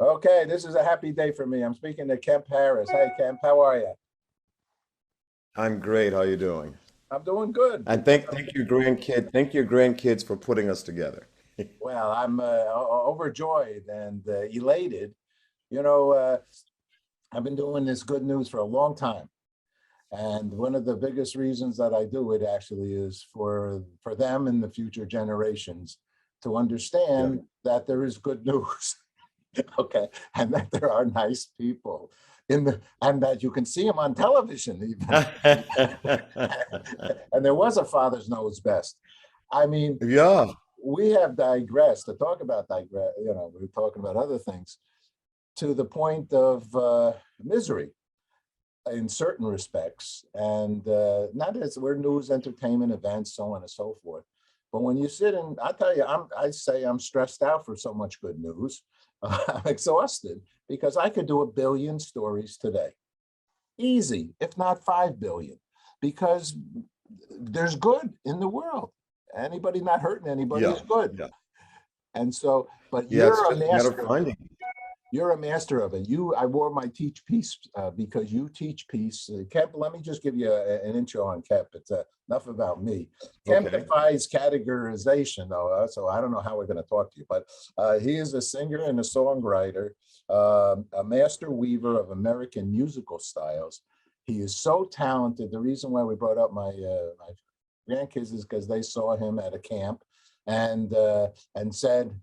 Okay, this is a happy day for me. I'm speaking to Kemp Harris. Hey, Kemp, how are you? I'm great. How you doing? I'm doing good. And thank your grandkids for putting us together. Well, I'm overjoyed and elated. You know, uh, I've been doing this good news for a long time. And one of the biggest reasons that I do it actually is for them and the future generations to Yeah. understand that there is good news. Okay, and that there are nice people in the and that you can see them on television even. And there was a Father's Knows Best. I mean, Yeah. we have digressed to talk about digress. We were talking about other things to the point of misery in certain respects, and not as we're news, entertainment, events, so on and so forth. But when you sit and I tell you, I say I'm stressed out for so much good news. I'm exhausted because I could do a billion stories today, easy, if not 5 billion, because there's good in the world. Anybody not hurting anybody Yeah. is good. Yeah. And so, but Yeah. It's you're a just a matter of master of it. finding. You're a master of it. I wore my teach peace because you teach peace. Kemp, let me just give you an intro on Kemp. It's enough about me. Kemp Okay. defies categorization, though, so I don't know how we're going to talk to you, but he is a singer and a songwriter, a master weaver of American musical styles. He is so talented. The reason why we brought up my grandkids is because they saw him at a camp and said,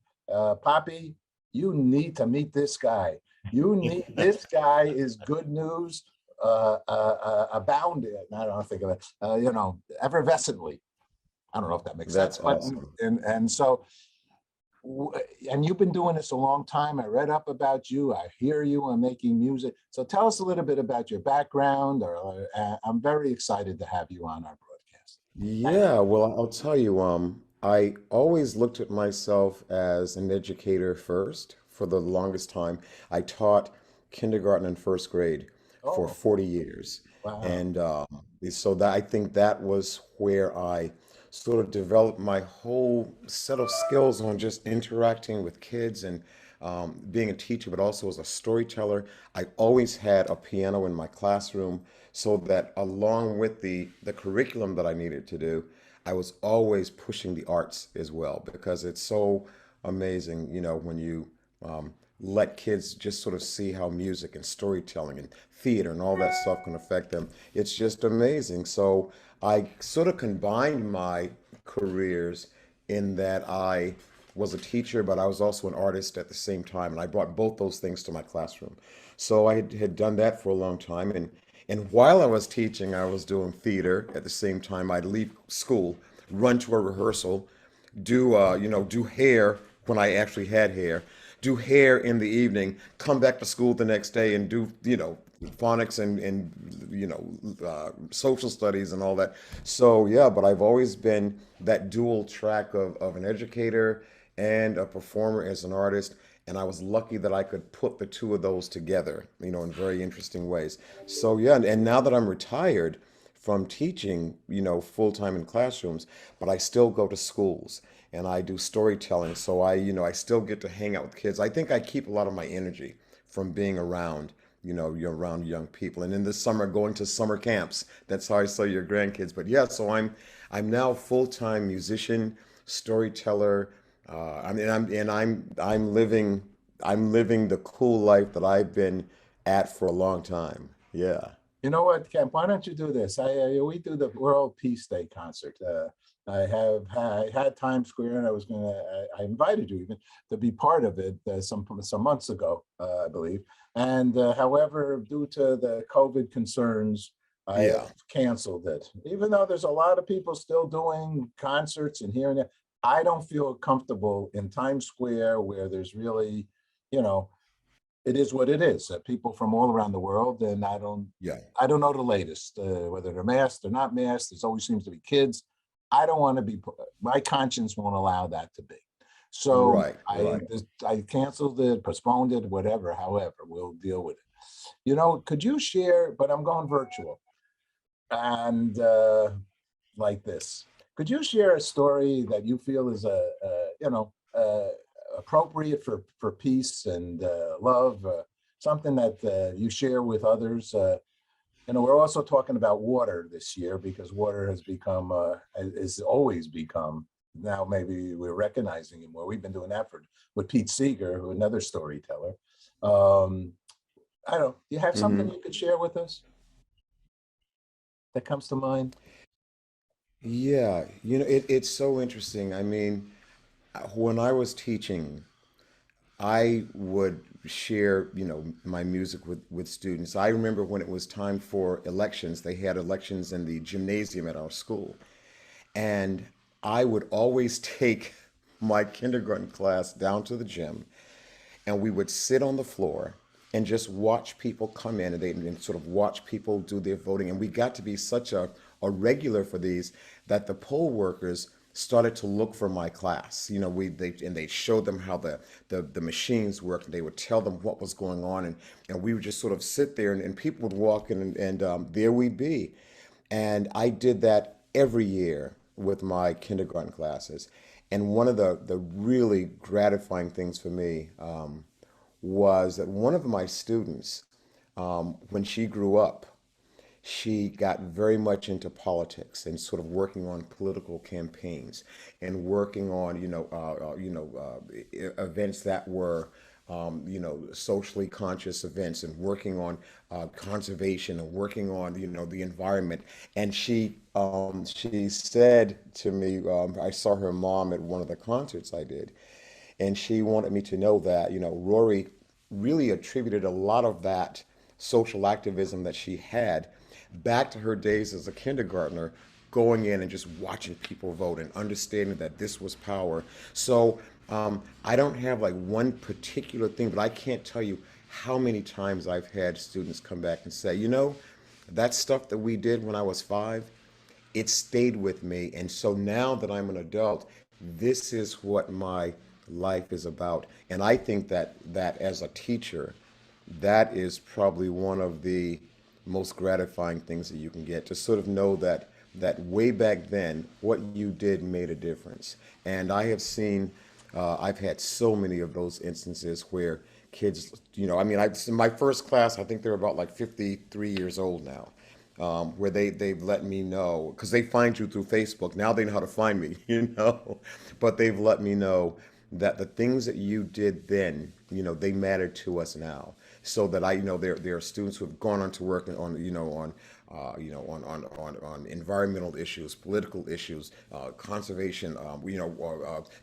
"Poppy, you need to meet this guy. You need this guy is good news, abounding. I don't think of it, effervescently. I don't know if that makes sense, That's but awesome. and so and you've been doing this a long time. I read up about you. I hear you on making music. So tell us a little bit about your background. Or I'm very excited to have you on our broadcast. Thank Yeah, well, I'll tell you, I always looked at myself as an educator first for the longest time. I taught kindergarten and first grade you. for Oh, 40 years. wow. And so that I think that was where I sort of developed my whole set of skills on just interacting with kids and being a teacher, but also as a storyteller. I always had a piano in my classroom so that along with the curriculum that I needed to do, I was always pushing the arts as well because it's so amazing, when you let kids just sort of see how music and storytelling and theater and all that stuff can affect them. It's just amazing. So I sort of combined my careers in that I was a teacher, but I was also an artist at the same time, and I brought both those things to my classroom. So I had done that for a long time, and while I was teaching, I was doing theater at the same time. I'd leave school, run to a rehearsal, do hair when I actually had hair, do hair in the evening, come back to school the next day and do, phonics and social studies and all that. So yeah, but I've always been that dual track of an educator and a performer as an artist. And I was lucky that I could put the two of those together, in very interesting ways. So yeah, and now that I'm retired from teaching, full time in classrooms, but I still go to schools and I do storytelling. So I still get to hang out with kids. I think I keep a lot of my energy from being around, you're around young people. And in the summer, going to summer camps. That's how I saw your grandkids. But yeah, so I'm now full time musician, storyteller. I mean, I'm living the cool life that I've been at for a long time. Yeah. You know what, Kemp? Why don't you do this? We do the World Peace Day concert. I had Times Square, and I invited you even to be part of it some months ago, I believe. And however, due to the COVID concerns, I have Yeah. canceled it. Even though there's a lot of people still doing concerts and here and there, I don't feel comfortable in Times Square where there's really, you know, it is what it is. People from all around the world, and Yeah. I don't know the latest, whether they're masked or not masked. There always seems to be kids. I don't want to be. My conscience won't allow that to be. So Right. Right. I canceled it, postponed it, whatever. However, we'll deal with it. Could you share? But I'm going virtual, and like this. Could you share a story that you feel is a appropriate for peace and love, something that you share with others. We're also talking about water this year because water has become, has always become, now maybe we're recognizing it more. We've been doing that with Pete Seeger, who another storyteller. I don't know, do you have something Hmm. you could share with us that comes to mind? Yeah, it's so interesting. I mean, when I was teaching, I would share, my music with students. I remember when it was time for elections, they had elections in the gymnasium at our school. And I would always take my kindergarten class down to the gym, and we would sit on the floor and just watch people come in, and sort of watch people do their voting. And we got to be such a regular for these that the poll workers started to look for my class. They showed them how the machines worked, and they would tell them what was going on, and we would just sort of sit there, and people would walk in, and there we'd be. And I did that every year with my kindergarten classes. And one of the really gratifying things for me was that one of my students, when she grew up, she got very much into politics and sort of working on political campaigns and working on events that were socially conscious events, and working on conservation, and working on the environment. And she said to me, I saw her mom at one of the concerts I did, and she wanted me to know that Rory really attributed a lot of that social activism that she had back to her days as a kindergartner, going in and just watching people vote and understanding that this was power. So I don't have like one particular thing, but I can't tell you how many times I've had students come back and say, that stuff that we did when I was 5, it stayed with me. And so now that I'm an adult, this is what my life is about. And I think that as a teacher, that is probably one of the most gratifying things that you can get, to sort of know that way back then, what you did made a difference. And I've had so many of those instances where kids, I mean, in my first class, I think they're about like 53 years old now, where they've let me know, because they find you through Facebook. Now they know how to find me, but they've let me know that the things that you did then, they matter to us now. So that there are students who have gone on to work on environmental issues, political issues, conservation,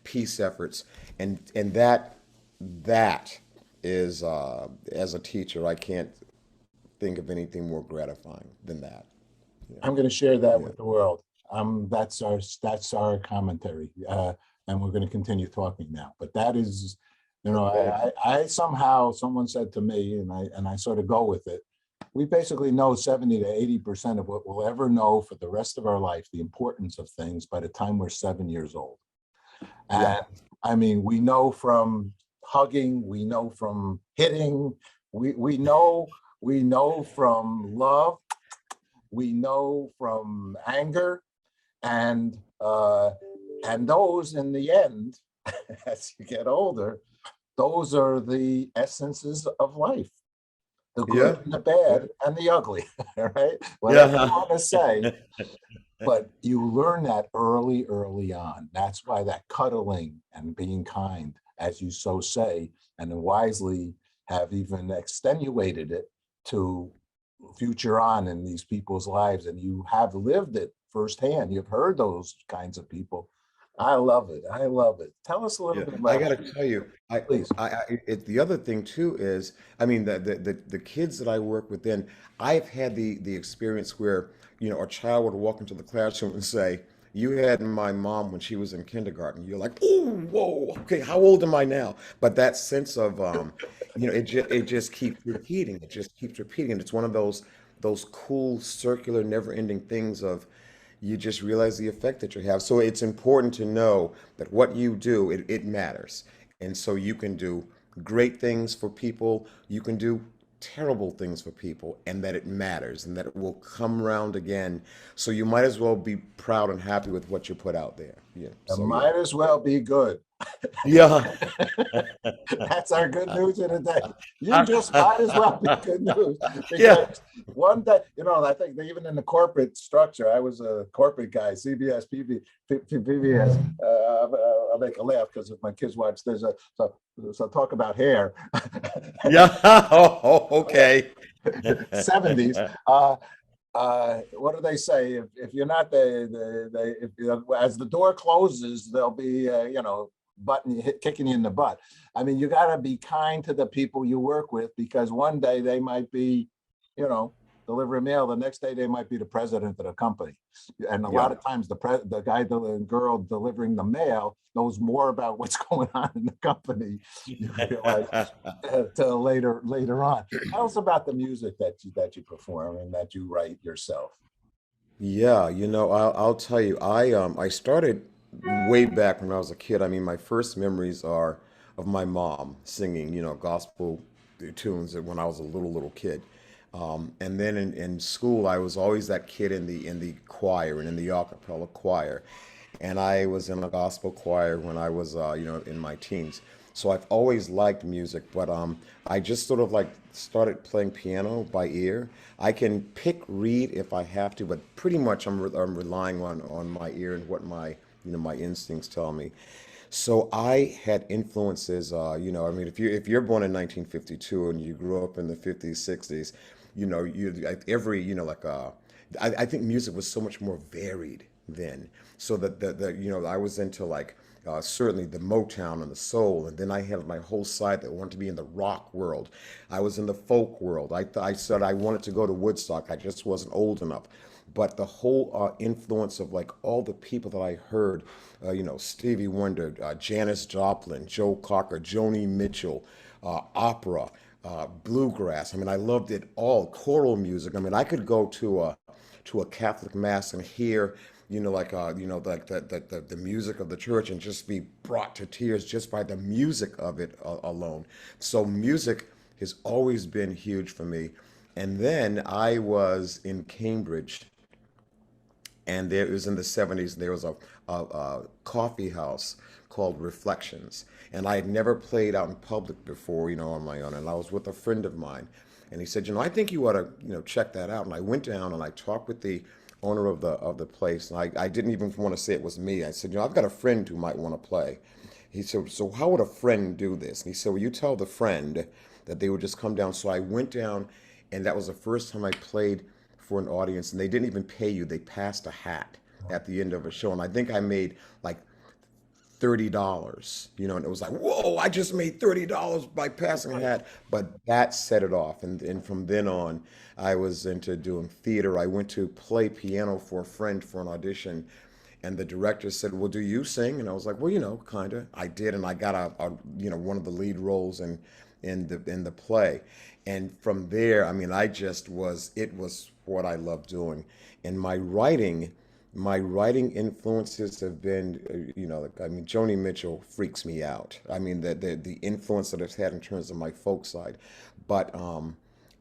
peace efforts, and that is, as a teacher, I can't think of anything more gratifying than that. Yeah, I'm going to share that yeah. with the world. That's our commentary, and we're going to continue talking now. But that is, Okay. I somehow, someone said to me, and I sort of go with it. We basically know 70 to 80% of what we'll ever know for the rest of our life, the importance of things by the time we're 7 years old. Yeah. And I mean, we know from hugging, we know from hitting, we know from love, we know from anger, and those in the end, as you get older, those are the essences of life, the good Yeah. and the Yeah. bad and the ugly, right? Whatever you Yeah. want to say, but you learn that early on. That's why that cuddling and being kind, as you so say, and then wisely have even extenuated it to future on in these people's lives. And you have lived it firsthand. You've heard those kinds of people. I love it. I love it. Tell us a little Yeah, bit I about gotta you, tell you, please. the other thing too is, I mean, the kids that I work with, then I've had the experience where, a child would walk into the classroom and say, "You had my mom when she was in kindergarten." You're like, "Oh, whoa, okay, how old am I now?" But that sense of, it just keeps repeating. It just keeps repeating. It's one of those cool circular, never-ending things of, you just realize the effect that you have. So it's important to know that what you do, it matters. And so you can do great things for people. You can do terrible things for people, and that it matters and that it will come around again. So you might as well be proud and happy with what you put out there. Yeah. It So yeah. might as well be good. Yeah. That's our good news of the day. You just might as well be good news Yeah. because one day, I think that even in the corporate structure, I was a corporate guy, CBS, PBS. I'll make a laugh because if my kids watch, so talk about hair. Yeah. Oh, okay. 70s. What do they say? If you're not if as the door closes, there'll be button kicking you in the butt. I mean, you got to be kind to the people you work with because one day they might be, you know, delivering mail. The next day they might be the president of the company, and a lot Yeah. of times the guy, the girl delivering the mail knows more about what's going on in the company. You realize till later on. Tell us about the music that you perform and that you write yourself. Yeah, I'll tell you, I started way back when I was a kid. I mean, my first memories are of my mom singing, gospel tunes when I was a little kid. And then in school, I was always that kid in the choir and in the a cappella choir. And I was in a gospel choir when I was, in my teens. So I've always liked music, but I just sort of like started playing piano by ear. I can pick read if I have to, but pretty much I'm relying on my ear and what my instincts tell me. So I had influences, I mean, if you're born in 1952 and you grew up in the 50s, 60s, you like every, I think music was so much more varied then. So that I was into like certainly the Motown and the soul, and then I had my whole side that wanted to be in the rock world. I was in the folk world. I said I wanted to go to Woodstock. I just wasn't old enough. But the whole influence of like all the people that I heard, Stevie Wonder, Janis Joplin, Joe Cocker, Joni Mitchell, opera, bluegrass. I mean, I loved it all. Choral music. I mean, I could go to a Catholic mass and hear, like the music of the church and just be brought to tears just by the music of it alone. So music has always been huge for me. And then I was in Cambridge, and there it was in the 70s. There was a coffee house called Reflections, and I had never played out in public before, on my own. And I was with a friend of mine, and he said, I think you ought to, check that out. And I went down and I talked with the owner of the place, and I didn't even want to say it was me. I said, I've got a friend who might want to play. He said, so how would a friend do this? And he said, well, you tell the friend that they would just come down. So I went down, and that was the first time I played for an audience, and they didn't even pay you. They passed a hat at the end of a show, and I think I made like $30, and it was like, whoa, I just made $30 by passing a Right. hat. But that set it off. And from then on, I was into doing theater. I went to play piano for a friend for an audition. And the director said, well, do you sing? And I was like, well, kind of. I did. And I got one of the lead roles in the play. And from there, I mean, it was what I loved doing. And my writing influences have been, like, I mean, Joni Mitchell freaks me out. I mean, the influence that it's had in terms of my folk side. But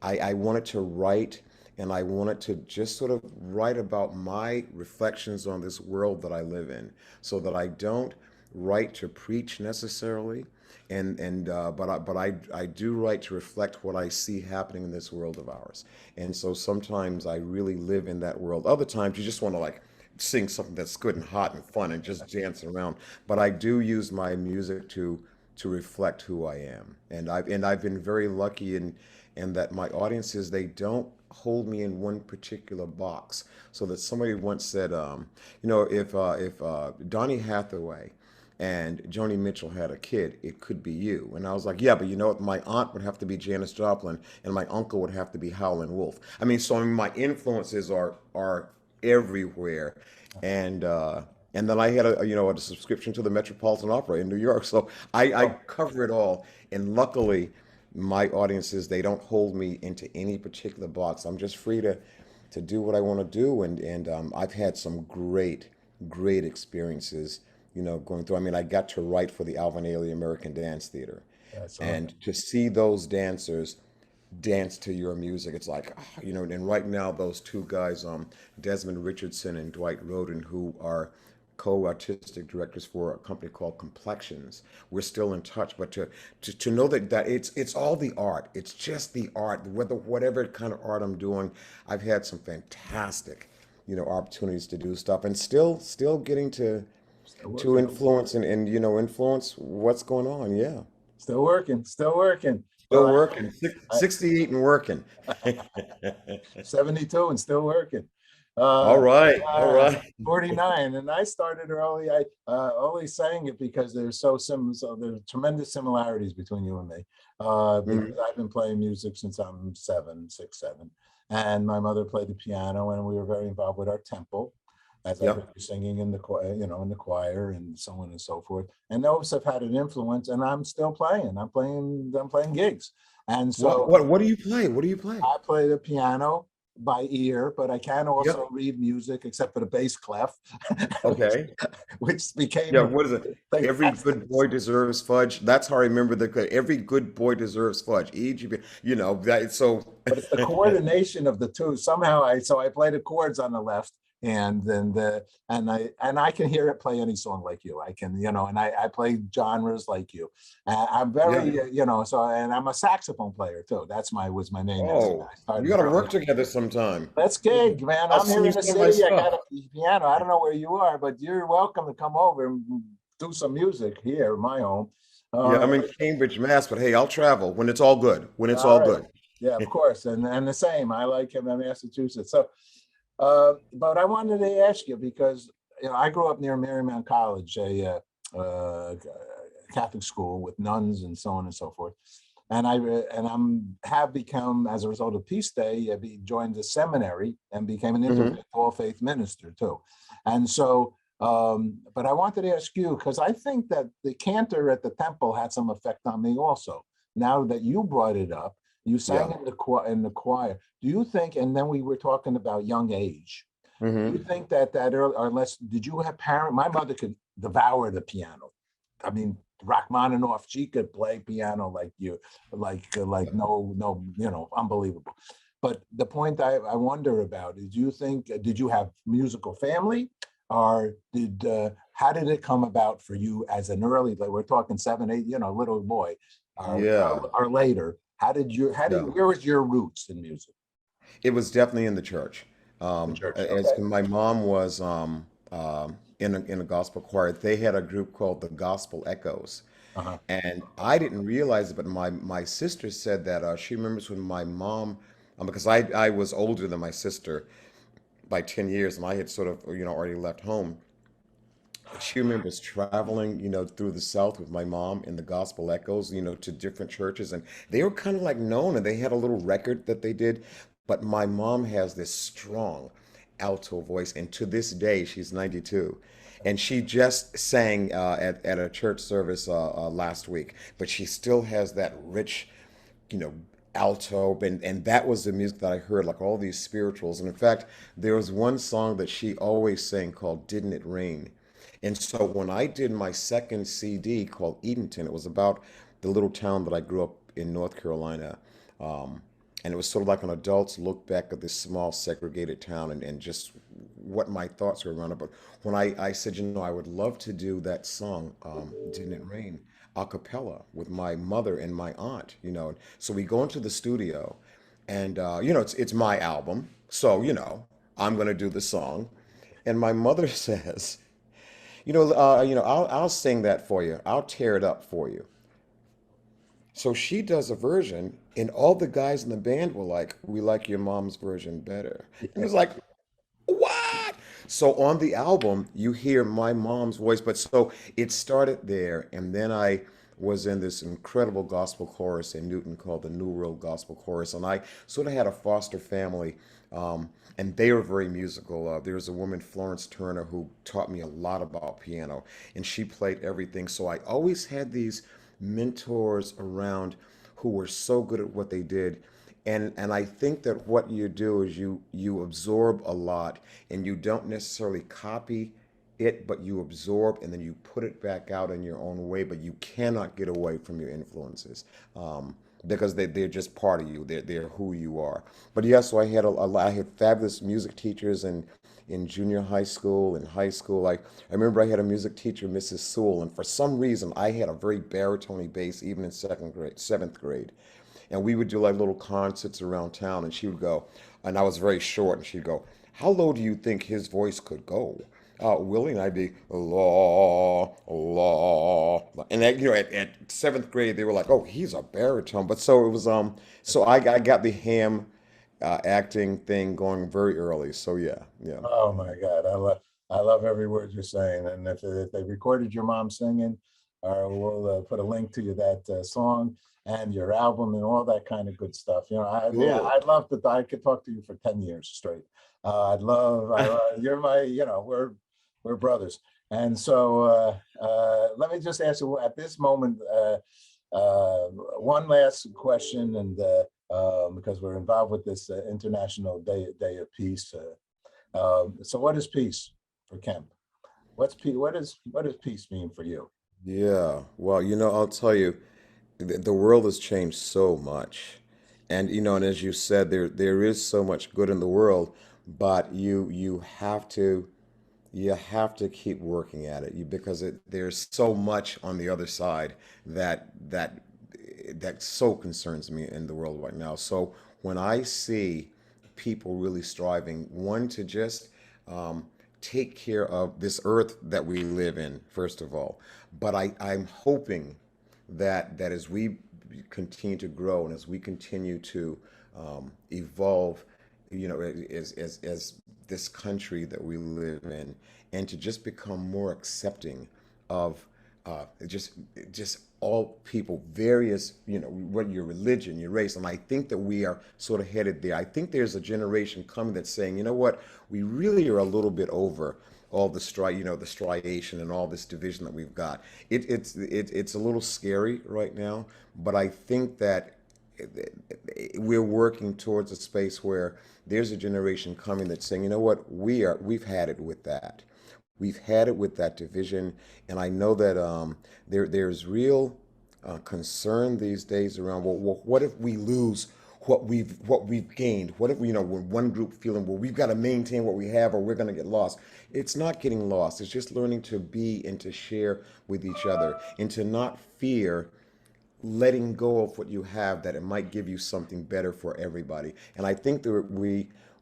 I wanted to write, and I wanted to just sort of write about my reflections on this world that I live in, so that I don't write to preach necessarily, but I do write to reflect what I see happening in this world of ours. And so sometimes I really live in that world. Other times you just want to like sing something that's good and hot and fun and just dancing around. But I do use my music to reflect who I am. And I've been very lucky in that my audiences, they don't hold me in one particular box. So that somebody once said, if Donny Hathaway and Joni Mitchell had a kid, it could be you. And I was like, yeah, but you know what? My aunt would have to be Janis Joplin, and my uncle would have to be Howlin' Wolf. I mean, so I mean, my influences are everywhere, and and then I had a subscription to the Metropolitan Opera in New York, so I Oh, cover it all. And luckily, my audiences, they don't hold me into any particular box. I'm just free to do what I want to do, and I've had some great experiences, going through. I mean, I got to write for the Alvin Ailey American Dance Theater, I saw that. and to see those dancers dance to your music. It's like, and right now those two guys, Desmond Richardson and Dwight Roden, who are co-artistic directors for a company called Complexions, we're still in touch. But to know that it's all the art. It's just the art. Whatever kind of art I'm doing, I've had some fantastic, opportunities to do stuff, and still getting Still to working. influence and influence what's going on. Yeah. Still working. Still working. Still Well, working. 68 and working. 72 and still working. Uh, All right. All uh, right. 49, and I started early. I only sang it because so there's tremendous similarities between you and me. Because Mhm. I've been playing music since I'm 7, 6, 7, and my mother played the piano, and we were very involved with our temple, as I heard Yep. you singing in the choir, in the choir, and so on and so forth. And those have had an influence, and I'm still playing. I'm playing gigs, and What so what what do you play? What do you play? I play the piano by ear, but I can also Yep. read music, except for the bass clef, which, Okay. which became Yeah, a what is it? thing. Every good boy deserves fudge. That's how I remember every good boy deserves fudge. EGB, that so But it's the coordination of the two. Somehow I play the chords on the left hand, and I can hear it play any song like you. I can, and I play genres like you. I'm yeah. very, so, and I'm a saxophone player too. Was my main instrument. Oh, I we started gotta early. work together sometime. Let's gig, man. I'll I'm send here you in the some of my city. I stuff. got a piano. I don't know where you are, but you're welcome to come over and do some music here, my home. Yeah, Uh, I'm in Cambridge, Mass, but hey, I'll travel when it's all good. When it's all all right. good. Yeah, of course. And the same. I like him in Massachusetts. So, but I wanted to ask you because I grew up near Marymount College, a Catholic school with nuns and so on and so forth. And I'm have become, as a result of Peace Day, joined the seminary and became an Hmm. integrated all faith minister too. And so, but I wanted to ask you because I think that the cantor at the temple had some effect on me also. Now that you brought it up, you sang Yeah. in the choir. Do you think? And then we were talking about young age. Do you Hmm. think that early, or less? Did you have parent? My mother could devour the piano. I mean, Rachmaninoff, she could play piano like you, like no, unbelievable. But the point I wonder about is, did you have musical family, or how did it come about for you as an early, like we're talking 7, 8, little boy, Yeah. or later? Yeah. Where was your roots in music? It was definitely in the church. The church. As Okay. my mom was in a gospel choir, they had a group called the Gospel Echoes. Uh-huh. And I didn't realize it, but my sister said that she remembers when my mom, because I was older than my sister by 10 years, and I had sort of, already left home. She remembers traveling, through the South with my mom in the Gospel Echoes, to different churches, and they were kind of like known, and they had a little record that they did. But my mom has this strong alto voice, and to this day, she's 92, and she just sang at a church service last week. But she still has that rich, you know, alto, and that was the music that I heard, like all these spirituals. And in fact, there was one song that she always sang called "Didn't It Rain?" And so when I did my second CD called Edenton, it was about the little town that I grew up in, North Carolina. Um, and it was sort of like an adult's look back at this small segregated town, and just what my thoughts were around it. But when I said, I would love to do that song, Didn't It Rain, a cappella with my mother and my aunt, So we go into the studio, and it's my album. So, I'm gonna do the song. And my mother says, I'll sing that for you. I'll tear it up for you. So she does a version, and all the guys in the band were like, "We like your mom's version better." And it's like, what? So on the album, you hear my mom's voice. But so it started there, and then I was in this incredible gospel chorus in Newton called the New World Gospel Chorus, and I sort of had a foster family, and they were very musical. There was a woman, Florence Turner, who taught me a lot about piano, and she played everything. So I always had these mentors around who were so good at what they did, and I think that what you do is you absorb a lot, and you don't necessarily copy it, but you absorb and then you put it back out in your own way, but you cannot get away from your influences. because they're just part of you. They're who you are. But yeah, so I had fabulous music teachers in junior high school and high school. Like I remember I had a music teacher, Mrs. Sewell, and for some reason I had a very baritone bass even in second grade, seventh grade. And we would do like little concerts around town, and she would go, and I was very short, and she'd go, "How low do you think his voice could go?" Willie, and I'd be law, law, and that, at seventh grade they were like, "Oh, he's a baritone." But so it was, so I got the ham acting thing going very early. So yeah, yeah. Oh my God, I love every word you're saying. And if they recorded your mom singing, we'll put a link to you that song and your album and all that kind of good stuff. Yeah, Cool. I'd love to. I could talk to you for 10 years straight. You're my, we're brothers. And so let me just ask you at this moment, one last question, and because we're involved with this International Day of Peace. So what is peace for Kemp? What's peace? What does peace mean for you? Yeah. Well, I'll tell you, the world has changed so much, and and as you said, there is so much good in the world, but you have to keep working at it, because there's so much on the other side that so concerns me in the world right now. So when I see people really striving, one, to just um, take care of this earth that we live in, first of all, but I'm hoping that as we continue to grow and as we continue to evolve, as this country that we live in, and to just become more accepting of just all people, various, what your religion, your race. And I think that we are sort of headed there. I think there's a generation coming that's saying, you know what, we really are a little bit over all the the striation and all this division that we've got. It's a little scary right now, but I think that we're working towards a space where there's a generation coming that's saying, you know what, we've had it with that. We've had it with that division, and I know that there's real concern these days around, well, what if we lose what we've gained? What if when one group feeling, well, we've got to maintain what we have or we're going to get lost? It's not getting lost. It's just learning to be and to share with each other, and to not fear letting go of what you have, that it might give you something better for everybody. And I think that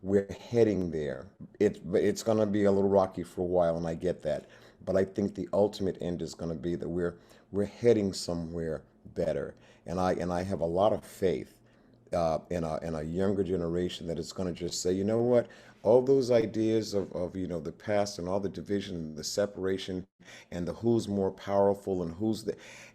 we're heading there. It's going to be a little rocky for a while, and I get that. But I think the ultimate end is going to be that we're heading somewhere better. And I have a lot of faith in a younger generation that is going to just say, you know what, all those ideas of the past and all the division, the separation, and the who's more powerful and who's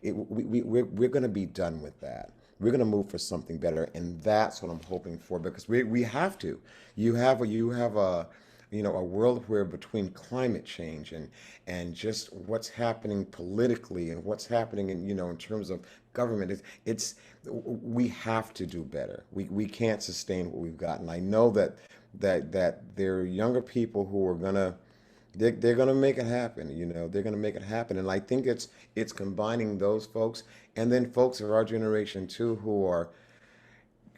we're going to be done with that. We're going to move for something better, and that's what I'm hoping for, because we have to. You have a world where, between climate change and just what's happening politically and what's happening in terms of government, it's we have to do better. We can't sustain what we've got. And I know that there are younger people who are they're gonna make it happen. They're gonna make it happen. And I think it's combining those folks, and then folks of our generation too, who are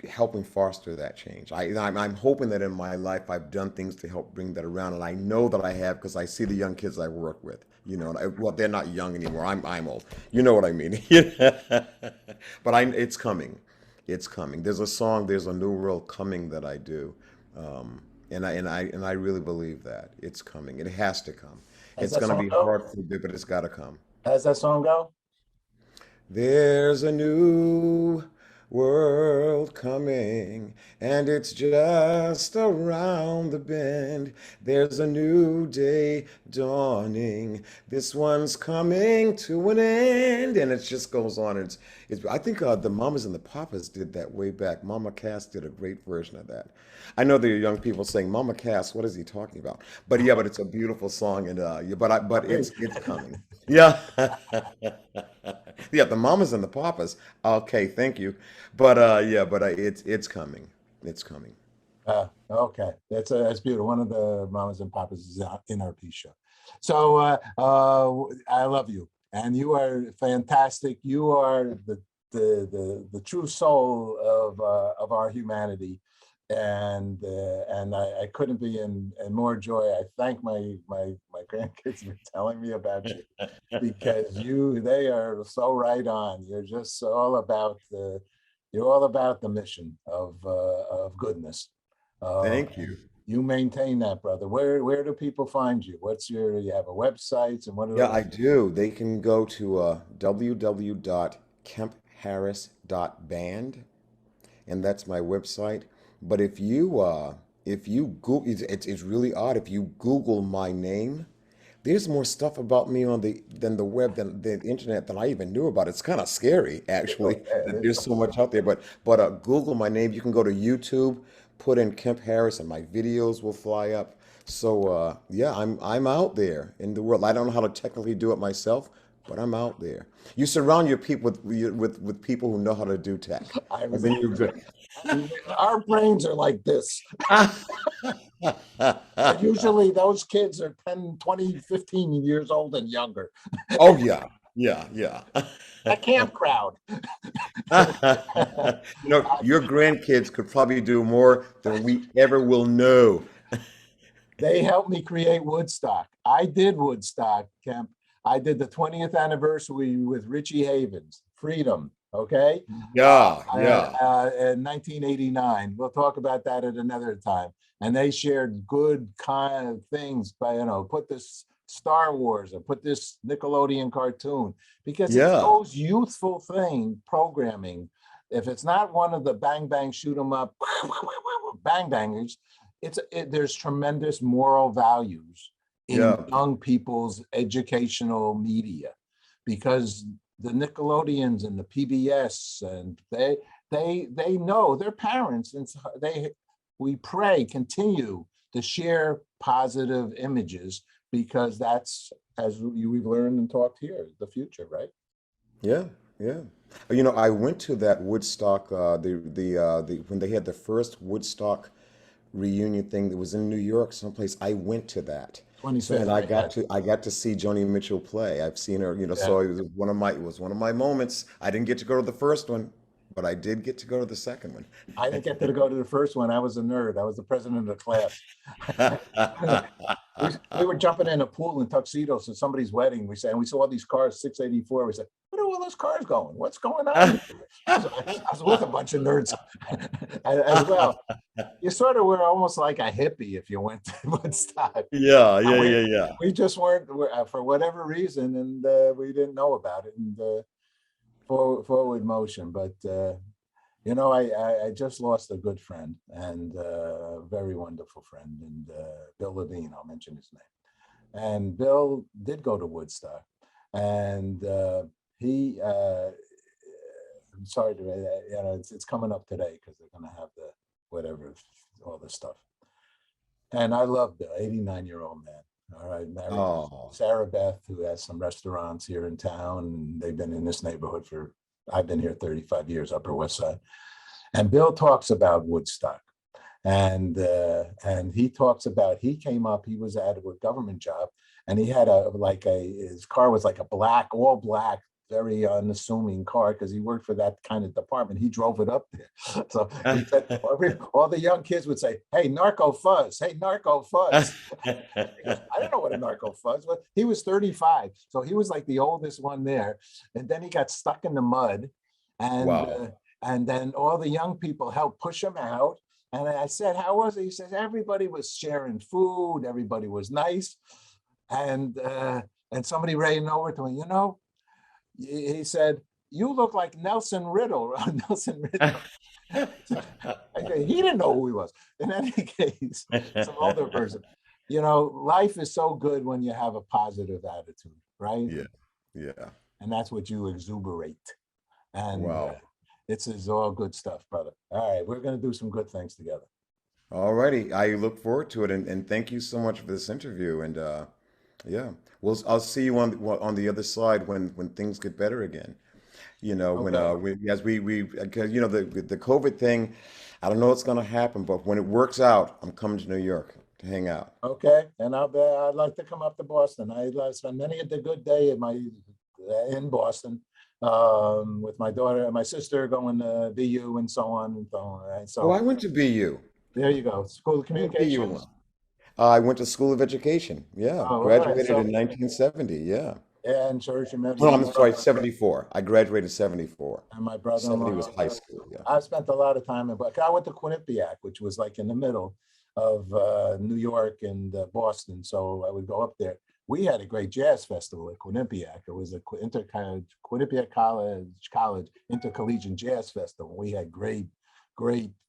helping foster that change. I'm hoping that in my life I've done things to help bring that around, and I know that I have, because I see the young kids I work with. Well, they're not young anymore. I'm old. You know what I mean? But it's coming. It's coming. There's a song. There's a new world coming that I do, and I really believe that it's coming. It has to come. How's It's that going to song be go? hard for a bit, but it's got to come. How's that song go? There's a new world coming, and it's just around the bend. There's a new day dawning. This one's coming to an end, and it just goes on. I think the Mamas and the Papas did that way back. Mama Cass did a great version of that. I know there are young people saying, "Mama Cass, what is he talking about?" But yeah, but it's a beautiful song, and yeah, but Great. it's coming. Yeah. Yeah, the mamas and the papas. Okay, thank you. But yeah, but it's coming. It's coming. Okay, that's beautiful. One of the mamas and papas is in our piece show. So I love you, and you are fantastic. You are the the true soul of our humanity. And I couldn't be in more joy. I thank my grandkids for telling me about you, because they are so right on. You're just all about the mission of goodness. Thank And you. you maintain that, brother. Where do people find you? You have a website, and what are Yeah, those? I do. They can go to www.kempharris.band, and that's my website. But if you Google, it's really odd. If you Google my name, there's more stuff about me on the web than the internet than I even knew about. It's kind of scary, actually, that there's so much out there. But Google my name. You can go to YouTube, put in Kemp Harris, and my videos will fly up. So yeah, I'm out there in the world. I don't know how to technically do it myself, but I'm out there. You surround your people with people who know how to do tech, I and was then you're good. Our brains are like this. And usually those kids are 10, 20, 15 years old and younger. Oh yeah, yeah, yeah. A camp crowd. Your grandkids could probably do more than we ever will know. They helped me create Woodstock. I did Woodstock, Kemp. I did the 20th anniversary with Richie Havens, Freedom, okay? Yeah, yeah, In 1989. We'll talk about that at another time. And they shared good kind of things by, put this Star Wars or put this Nickelodeon cartoon, because it's yeah, those youthful programming. If it's not one of the bang bang shoot 'em up bang bangers, there's tremendous moral values in yeah, young people's educational media, because the Nickelodeons and the PBS, and they know their parents, and we pray continue to share positive images, because that's, as we've learned and talked here, the future, right? yeah, yeah. I went to that Woodstock, the when they had the first Woodstock reunion thing that was in New York, someplace. I went to that. So, and 25th, I right? got to see Joni Mitchell play. I've seen her, Yeah. so it was one of my moments. I didn't get to go to the first one, but I did get to go to the second one. I didn't get to go to the first one. I was a nerd. I was the president of the class. We were jumping in a pool in tuxedos at somebody's wedding. We saw all these cars, 684. We said, "Where are all those cars going? What's going on?" I was with a bunch of nerds as well. You sort of were almost like a hippie if you went to Woodstock. Yeah, And yeah, yeah, yeah. we just weren't, for whatever reason, and we didn't know about it, and forward motion. But I just lost a good friend, and a very wonderful friend, and Bill Levine. I'll mention his name. And Bill did go to Woodstock, and he. I'm sorry to, it's coming up today because they're going to have the whatever, all this stuff. And I love Bill, 89-year-old man. All right, married to Oh, Sarah Beth, who has some restaurants here in town. And they've been in this neighborhood I've been here 35 years, Upper West Side. And Bill talks about Woodstock. And he talks about, he came up, he was at a government job, and he had his car was like a all black, very unassuming car, because he worked for that kind of department. He drove it up there. So he said, all the young kids would say, "Hey, narco fuzz, hey, narco fuzz." He goes, "I don't know what a narco fuzz was." He was 35. So he was like the oldest one there. And then he got stuck in the mud. And wow. and then all the young people helped push him out. And I said, "How was it?" He says, "Everybody was sharing food. Everybody was nice." And somebody ran over to him, he said, "You look like Nelson Riddle." Nelson Riddle. He didn't know who he was. In any case, some older person. Life is so good when you have a positive attitude, right? Yeah, yeah. And that's what you exuberate. And Wow. it's all good stuff, brother. All right, we're going to do some good things together. All righty. I look forward to it, and thank you so much for this interview. And yeah, I'll see you on the other side when things get better again. When Okay. as we because the COVID thing, I don't know what's gonna happen, but when it works out, I'm coming to New York to hang out. Okay. And I'd like to come up to Boston. I spent many a good day in my in Boston with my daughter and my sister going to BU and so on and so on. Right? Oh, So I went to BU. there you go. School of I went to BU Communications. alone. I went to School of Education. Yeah, Oh, all right. graduated So in 1970. Yeah. yeah, and church, No, remember, I'm sorry, 74. I graduated 74. and my 70 brother-in-law. was high school. Yeah. I spent a lot of time in, but I went to Quinnipiac, which was like in the middle of New York and Boston. So I would go up there. We had a great jazz festival at Quinnipiac. It was a Quinnipiac College Intercollegiate Jazz Festival. We had great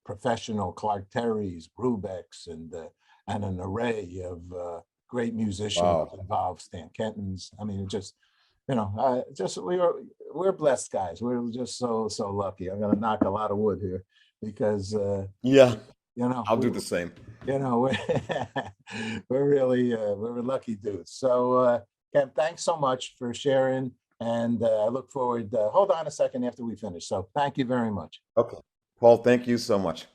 professional Clark Terrys, Brubecks, and an array of great musicians Wow. involved. Stan Kenton's. I mean, it just just we're blessed guys. We're just so lucky. I'm gonna knock a lot of wood here because Yeah, I'll we do the same. we're we're really we're lucky dudes. So Ken, thanks so much for sharing, and I look forward. Hold on a second after we finish. So thank you very much. Okay. Paul, thank you so much.